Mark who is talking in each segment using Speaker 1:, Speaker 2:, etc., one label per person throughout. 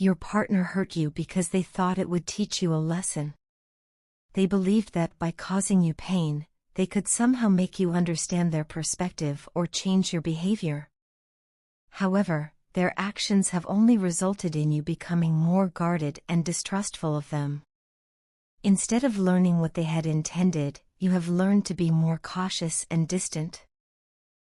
Speaker 1: Your partner hurt you because they thought it would teach you a lesson. They believed that by causing you pain, they could somehow make you understand their perspective or change your behavior. However, their actions have only resulted in you becoming more guarded and distrustful of them. Instead of learning what they had intended, you have learned to be more cautious and distant.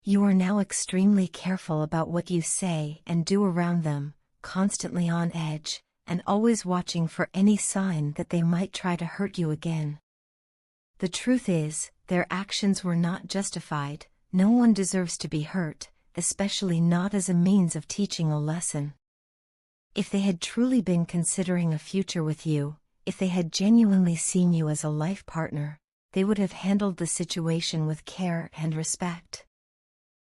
Speaker 1: You are now extremely careful about what you say and do around them, constantly on edge, and always watching for any sign that they might try to hurt you again. The truth is, their actions were not justified. No one deserves to be hurt, especially not as a means of teaching a lesson. If they had truly been considering a future with you, if they had genuinely seen you as a life partner, they would have handled the situation with care and respect.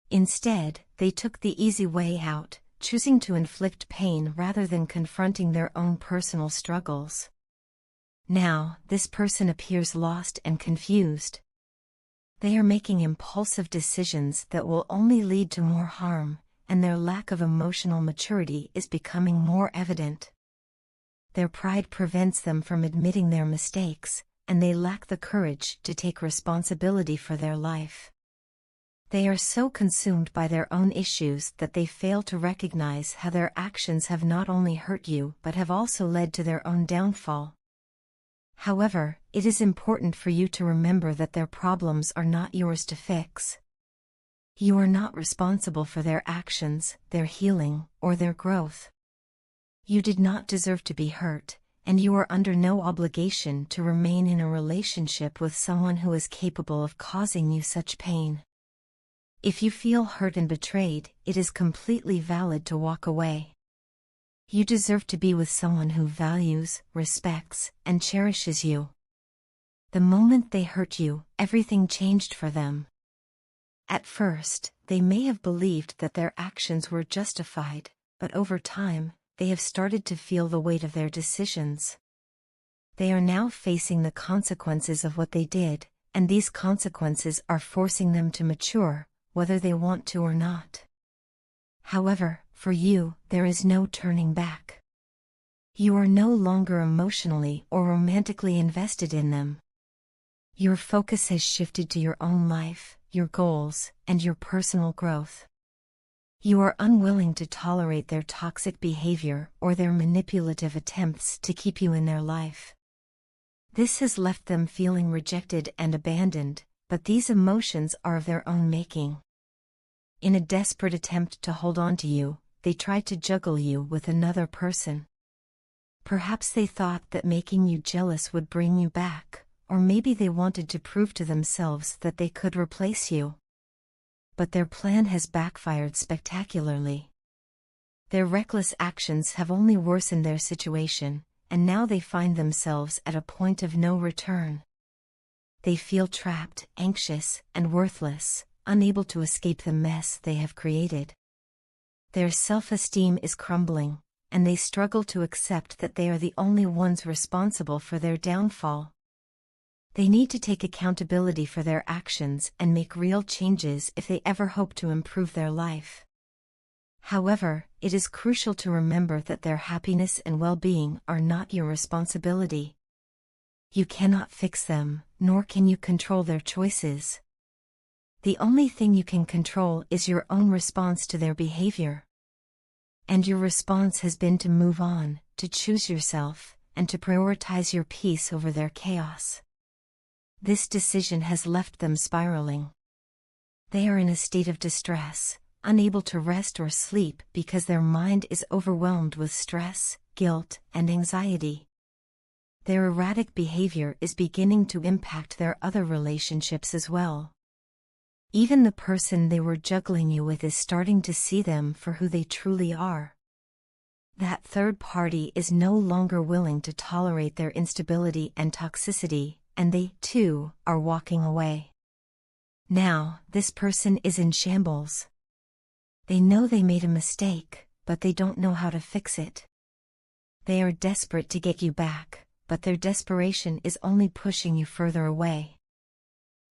Speaker 1: Instead, they took the easy way out, choosing to inflict pain rather than confronting their own personal struggles. Now, this person appears lost and confused. They are making impulsive decisions that will only lead to more harm, and their lack of emotional maturity is becoming more evident. Their pride prevents them from admitting their mistakes, and they lack the courage to take responsibility for their life. They are so consumed by their own issues that they fail to recognize how their actions have not only hurt you but have also led to their own downfall. However, it is important for you to remember that their problems are not yours to fix. You are not responsible for their actions, their healing, or their growth. You did not deserve to be hurt, and you are under no obligation to remain in a relationship with someone who is capable of causing you such pain. If you feel hurt and betrayed, it is completely valid to walk away. You deserve to be with someone who values, respects, and cherishes you. The moment they hurt you, everything changed for them. At first, they may have believed that their actions were justified, but over time, they have started to feel the weight of their decisions. They are now facing the consequences of what they did, and these consequences are forcing them to mature, whether they want to or not. However, for you, there is no turning back. You are no longer emotionally or romantically invested in them. Your focus has shifted to your own life, your goals, and your personal growth. You are unwilling to tolerate their toxic behavior or their manipulative attempts to keep you in their life. This has left them feeling rejected and abandoned, but these emotions are of their own making. In a desperate attempt to hold on to you, they tried to juggle you with another person. Perhaps they thought that making you jealous would bring you back, or maybe they wanted to prove to themselves that they could replace you. But their plan has backfired spectacularly. Their reckless actions have only worsened their situation, and now they find themselves at a point of no return. They feel trapped, anxious, and worthless, unable to escape the mess they have created. Their self-esteem is crumbling, and they struggle to accept that they are the only ones responsible for their downfall. They need to take accountability for their actions and make real changes if they ever hope to improve their life. However, it is crucial to remember that their happiness and well-being are not your responsibility. You cannot fix them, nor can you control their choices. The only thing you can control is your own response to their behavior. And your response has been to move on, to choose yourself, and to prioritize your peace over their chaos. This decision has left them spiraling. They are in a state of distress, unable to rest or sleep because their mind is overwhelmed with stress, guilt, and anxiety. Their erratic behavior is beginning to impact their other relationships as well. Even the person they were juggling you with is starting to see them for who they truly are. That third party is no longer willing to tolerate their instability and toxicity, and they, too, are walking away. Now, this person is in shambles. They know they made a mistake, but they don't know how to fix it. They are desperate to get you back, but their desperation is only pushing you further away.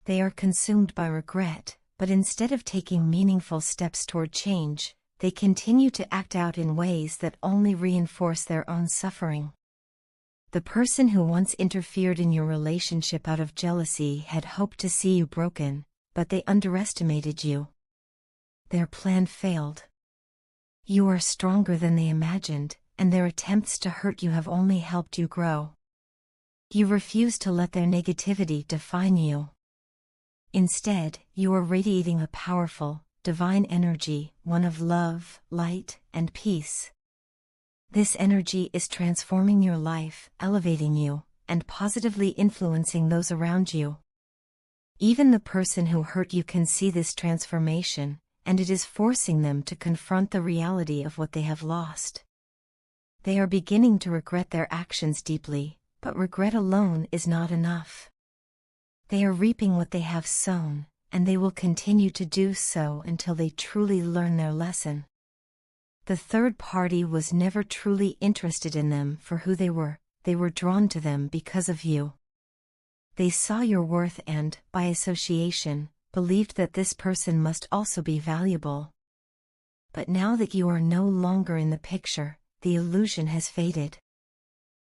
Speaker 1: They are consumed by regret, but instead of taking meaningful steps toward change, they continue to act out in ways that only reinforce their own suffering. The person who once interfered in your relationship out of jealousy had hoped to see you broken, but they underestimated you. Their plan failed. You are stronger than they imagined, and their attempts to hurt you have only helped you grow. You refuse to let their negativity define you. Instead, you are radiating a powerful, divine energy, one of love, light, and peace. This energy is transforming your life, elevating you, and positively influencing those around you. Even the person who hurt you can see this transformation, and it is forcing them to confront the reality of what they have lost. They are beginning to regret their actions deeply, but regret alone is not enough. They are reaping what they have sown, and they will continue to do so until they truly learn their lesson. The third party was never truly interested in them for who they were drawn to them because of you. They saw your worth and, by association, believed that this person must also be valuable. But now that you are no longer in the picture, the illusion has faded.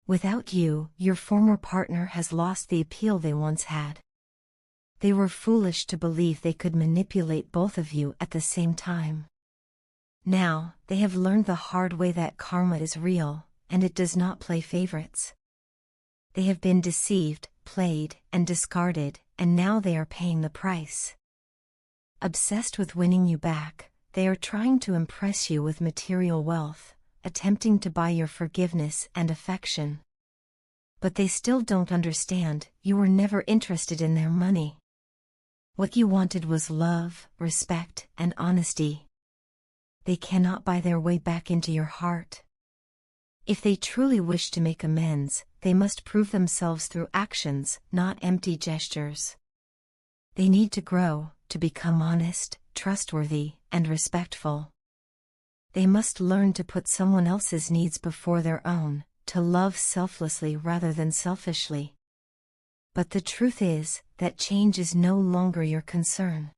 Speaker 1: Without you, your former partner has lost the appeal they once had. They were foolish to believe they could manipulate both of you at the same time. Now, they have learned the hard way that karma is real, and it does not play favorites. They have been deceived, played, and discarded, and now they are paying the price. Obsessed with winning you back, they are trying to impress you with material wealth, attempting to buy your forgiveness and affection. But they still don't understand, you were never interested in their money. What you wanted was love, respect, and honesty. They cannot buy their way back into your heart. If they truly wish to make amends, they must prove themselves through actions, not empty gestures. They need to grow, to become honest, trustworthy, and respectful. They must learn to put someone else's needs before their own, to love selflessly rather than selfishly. But the truth is, that change is no longer your concern.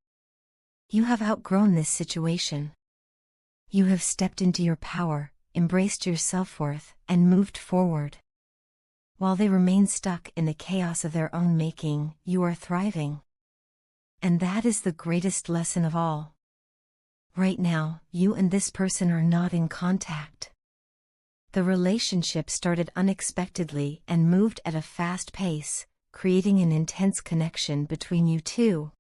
Speaker 1: You have outgrown this situation. You have stepped into your power, embraced your self-worth, and moved forward. While they remain stuck in the chaos of their own making, you are thriving. And that is the greatest lesson of all. Right now, you and this person are not in contact. The relationship started unexpectedly and moved at a fast pace, creating an intense connection between you two.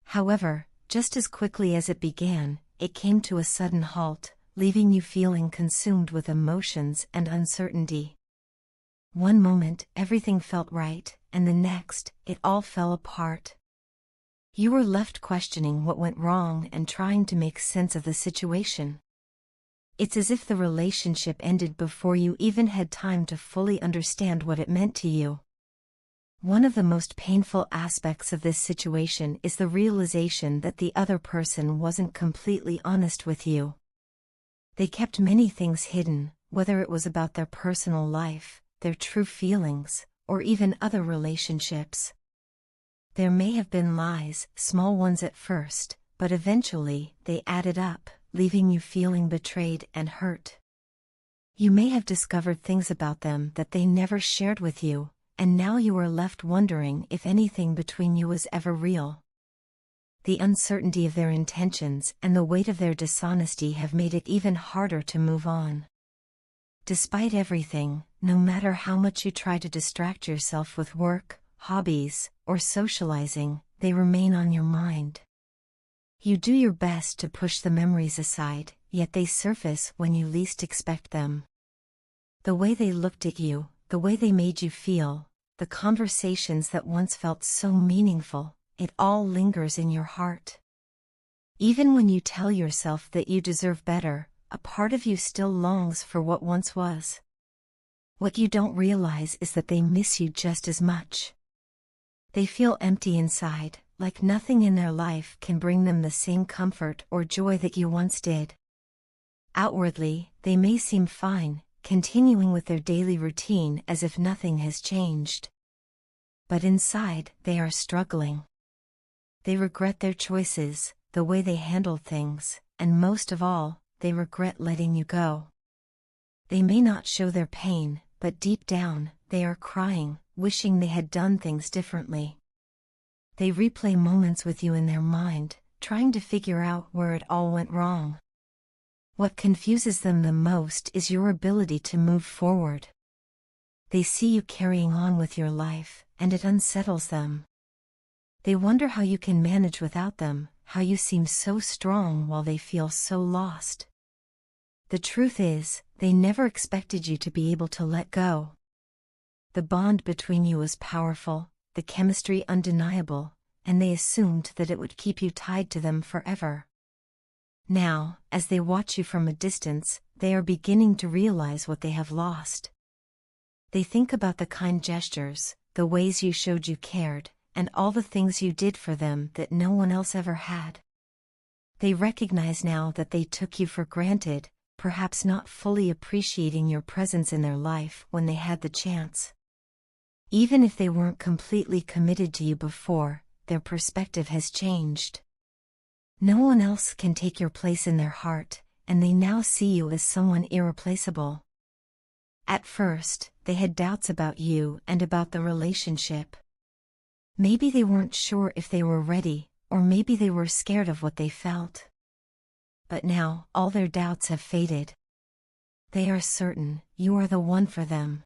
Speaker 1: However, just as quickly as it began, it came to a sudden halt, leaving you feeling consumed with emotions and uncertainty. One moment, everything felt right, and the next, it all fell apart. You were left questioning what went wrong and trying to make sense of the situation. It's as if the relationship ended before you even had time to fully understand what it meant to you. One of the most painful aspects of this situation is the realization that the other person wasn't completely honest with you. They kept many things hidden, whether it was about their personal life, their true feelings, or even other relationships. There may have been lies, small ones at first, but eventually, they added up, leaving you feeling betrayed and hurt. You may have discovered things about them that they never shared with you, and now you are left wondering if anything between you was ever real. The uncertainty of their intentions and the weight of their dishonesty have made it even harder to move on. Despite everything, no matter how much you try to distract yourself with work, hobbies, or socializing, they remain on your mind. You do your best to push the memories aside, yet they surface when you least expect them. The way they looked at you, the way they made you feel, the conversations that once felt so meaningful, it all lingers in your heart. Even when you tell yourself that you deserve better, a part of you still longs for what once was. What you don't realize is that they miss you just as much. They feel empty inside, like nothing in their life can bring them the same comfort or joy that you once did. Outwardly, they may seem fine, continuing with their daily routine as if nothing has changed. But inside, they are struggling. They regret their choices, the way they handled things, and most of all, they regret letting you go. They may not show their pain, but deep down, they are crying, wishing they had done things differently. They replay moments with you in their mind, trying to figure out where it all went wrong. What confuses them the most is your ability to move forward. They see you carrying on with your life, and it unsettles them. They wonder how you can manage without them, how you seem so strong while they feel so lost. The truth is, they never expected you to be able to let go. The bond between you was powerful, the chemistry undeniable, and they assumed that it would keep you tied to them forever. Now, as they watch you from a distance, they are beginning to realize what they have lost. They think about the kind gestures, the ways you showed you cared, and all the things you did for them that no one else ever had. They recognize now that they took you for granted, perhaps not fully appreciating your presence in their life when they had the chance. Even if they weren't completely committed to you before, their perspective has changed. No one else can take your place in their heart, and they now see you as someone irreplaceable. At first, they had doubts about you and about the relationship. Maybe they weren't sure if they were ready, or maybe they were scared of what they felt. But now, all their doubts have faded. They are certain you are the one for them.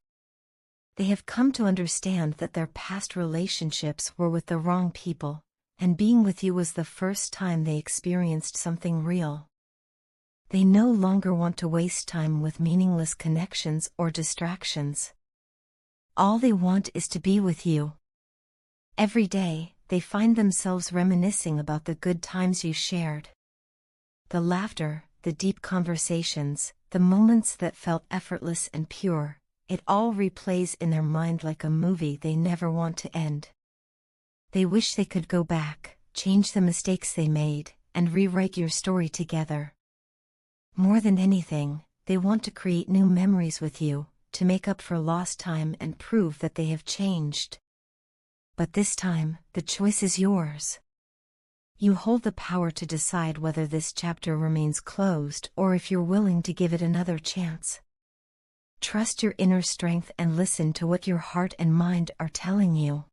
Speaker 1: They have come to understand that their past relationships were with the wrong people, and being with you was the first time they experienced something real. They no longer want to waste time with meaningless connections or distractions. All they want is to be with you. Every day, they find themselves reminiscing about the good times you shared. The laughter, the deep conversations, the moments that felt effortless and pure, it all replays in their mind like a movie they never want to end. They wish they could go back, change the mistakes they made, and rewrite your story together. More than anything, they want to create new memories with you, to make up for lost time and prove that they have changed. But this time, the choice is yours. You hold the power to decide whether this chapter remains closed or if you're willing to give it another chance. Trust your inner strength and listen to what your heart and mind are telling you.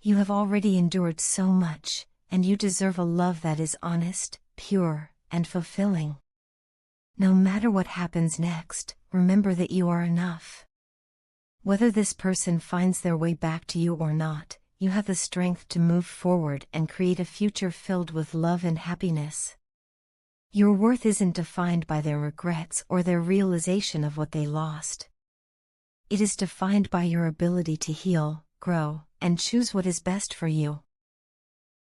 Speaker 1: You have already endured so much, and you deserve a love that is honest, pure, and fulfilling. No matter what happens next, remember that you are enough. Whether this person finds their way back to you or not, you have the strength to move forward and create a future filled with love and happiness. Your worth isn't defined by their regrets or their realization of what they lost. It is defined by your ability to heal, grow, and choose what is best for you.